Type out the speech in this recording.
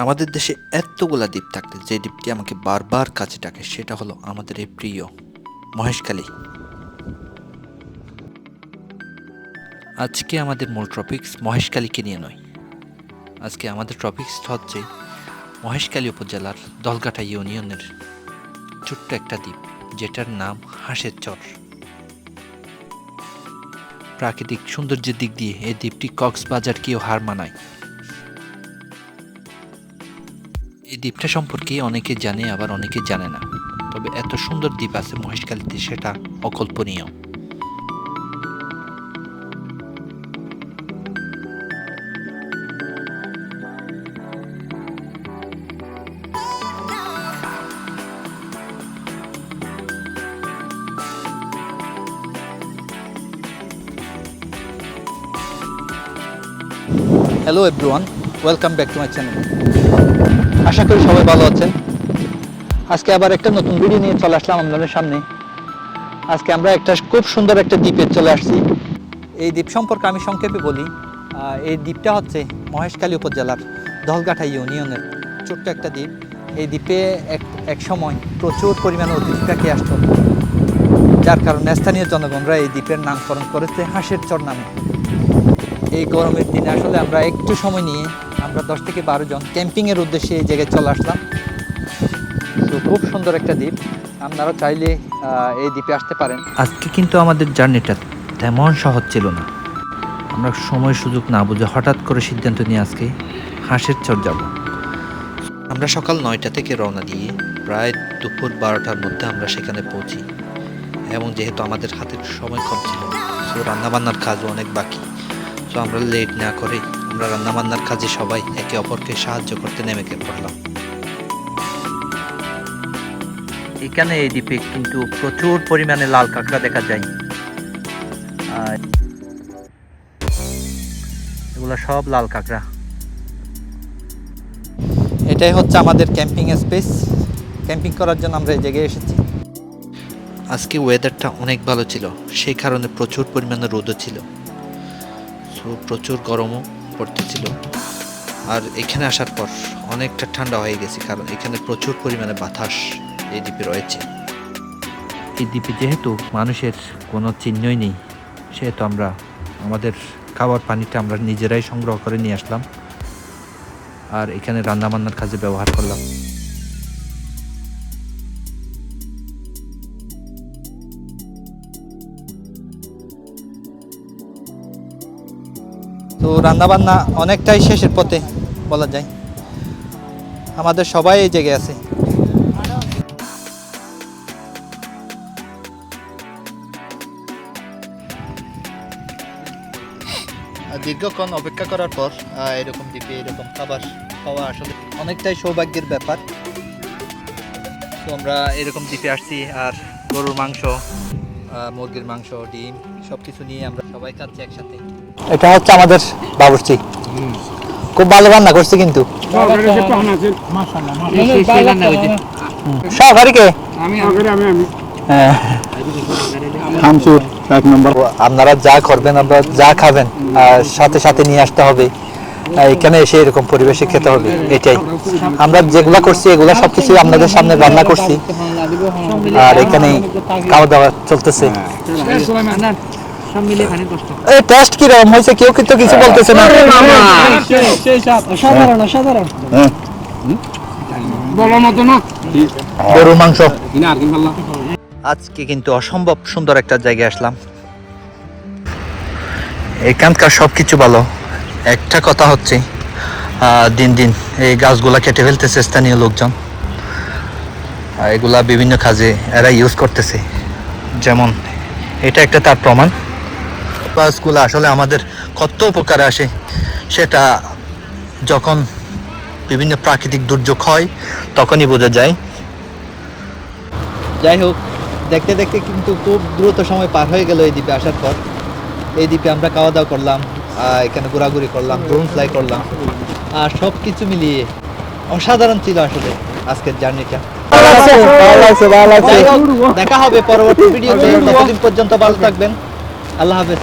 আমাদের দেশে এতগুলা দ্বীপ থাকতে যে দ্বীপটি আমাকে বারবার কাছে ডাকে সেটা হলো আমাদের এই প্রিয় মহেশখালী। আজকে আমাদের মূল টপিকস মহেশখালীকে নিয়ে নয়, আজকে আমাদের টপিকস হচ্ছে মহেশখালী উপজেলার দলগাটা ইউনিয়নের ছোট্ট একটা দ্বীপ যেটার নাম হাঁসের চর। প্রাকৃতিক সৌন্দর্যের দিক দিয়ে এই দ্বীপটি কক্সবাজারকেও হার মানায়। এই দ্বীপটা সম্পর্কে অনেকে জানে, আবার অনেকে জানে না, তবে এত সুন্দর দ্বীপ আছে মহেশখালীতে সেটা অকল্পনীয়। Hello everyone, welcome back to my channel. আশা করি সবাই ভালো আছেন। আজকে আবার একটা নতুন ভিডিও নিয়ে চলে আসলাম আপনাদের সামনে। আজকে আমরা একটা খুব সুন্দর একটা দ্বীপে চলে আসছি। এই দ্বীপ সম্পর্কে আমি সংক্ষেপে বলি। এই দ্বীপটা হচ্ছে মহেশখালী উপজেলার দলগাটা ইউনিয়নের ছোট্ট একটা দ্বীপ। এই দ্বীপে এক সময় প্রচুর পরিমাণে অতিথি পাখি আসতো, যার কারণে স্থানীয় জনগণরা এই দ্বীপের নামকরণ করেছে হাঁসের চর নামে। এই গরমের দিনে আসলে আমরা একটু সময় নিয়ে আমরা 10 থেকে 12 জন ক্যাম্পিংয়ের উদ্দেশ্যে এই জায়গায় চলে আসলাম। তো খুব সুন্দর একটা দ্বীপ, আপনারা চাইলে এই দ্বীপে আসতে পারেন। আজকে কিন্তু আমাদের জার্নিটা তেমন সহজ ছিল না। আমরা সময় সুযোগ না বুঝে হঠাৎ করে সিদ্ধান্ত নিয়ে আজকে হাঁসের চর যাব। আমরা সকাল 9টা থেকে রওনা দিয়ে প্রায় দুপুর 12টার মধ্যে আমরা সেখানে পৌঁছি, এবং যেহেতু আমাদের হাতে সময় কম ছিল, তো রান্নাবান্নার কাজও অনেক বাকি। তো আমরা লেট না করে আমরা রান্নাবান্নার কাজে সবাই একে অপরকে সাহায্য করতে নেমে পড়লাম। এখানে এই দ্বীপে কিন্তু প্রচুর পরিমাণে লাল কাঁকড়া দেখা যায়। এগুলো সব লাল কাঁকড়া। এটাই হচ্ছে আমাদের ক্যাম্পিং স্পেস। ক্যাম্পিং করার জন্য আমরা এই জায়গায় এসেছি। আজকে ওয়েদারটা অনেক ভালো ছিল, সেই কারণে প্রচুর পরিমাণে রোদও ছিল, তো প্রচুর গরমও পড়তেছিল। আর এখানে আসার পর অনেকটা ঠান্ডা হয়ে গেছে, কারণ এখানে প্রচুর পরিমাণে বাতাস এই দ্বীপে রয়েছে। এই দ্বীপে যেহেতু মানুষের কোনো চিহ্নই নেই, সেহেতু আমরা আমাদের খাবার পানিটা আমরা নিজেরাই সংগ্রহ করে নিয়ে আসলাম, আর এখানে রান্নাবান্নার কাজে ব্যবহার করলাম। তো রান্নাবান্না অনেকটাই শেষের পথে বলা যায়। আমাদের সবাই এই জায়গায় আছে। দীর্ঘক্ষণ অপেক্ষা করার পর এরকম দ্বীপে এরকম খাবার খাওয়া আসলে অনেকটাই সৌভাগ্যের ব্যাপার। তো আমরা এরকম দ্বীপে আসছি, আর গরুর মাংস, মুরগির মাংস, ডিম সব কিছু নিয়ে আমরা সবাই খাচ্ছি একসাথে। এটা হচ্ছে আমাদের বাবুর্চি, খুব ভালো রান্না করছে কিন্তু। সহকারীকে আপনারা যা করবেন, আপনারা যা খাবেন সাথে সাথে নিয়ে আসতে হবে। এখানে এসে এরকম পরিবেশে খেতে হবে। এটাই আমরা যেগুলা করছি, এগুলা সবকিছু আপনাদের সামনে রান্না করছি, আর এখানে খাওয়া দাওয়া চলতেছে। টেস্ট কিরকম হয়েছে কেউ কিন্তু কিছু বলতেছে না। গরুর মাংস। আজকে কিন্তু অসম্ভব সুন্দর একটা জায়গায় আসলাম। এখানকার সবকিছু ভালো, একটা কথা হচ্ছে দিন দিন এই গাছগুলা কেটে ফেলতেছে স্থানীয় লোকজন। এগুলা বিভিন্ন কাজে এরা ইউজ করতেছে, যেমন এটা একটা তার প্রমাণ। গাছগুলো আসলে আমাদের কত উপকারে আসে, সেটা যখন বিভিন্ন প্রাকৃতিক দুর্যোগ হয় তখনই বোঝা যায়। যাই হোক, দেখতে দেখতে কিন্তু খুব দ্রুত সময় পার হয়ে গেল এই দ্বীপে আসার পর। এই দ্বীপে আমরা খাওয়া দাওয়া করলাম, এখানে ঘোরাঘুরি করলাম, ড্রোন ফ্লাই করলাম, আর সব কিছু মিলিয়ে অসাধারণ ছিল আসলে আজকের জার্নিটা। দেখা হবে পরবর্তী ভিডিওতে। ততদিন পর্যন্ত ভালো থাকবেন। আল্লাহ হাফেজ।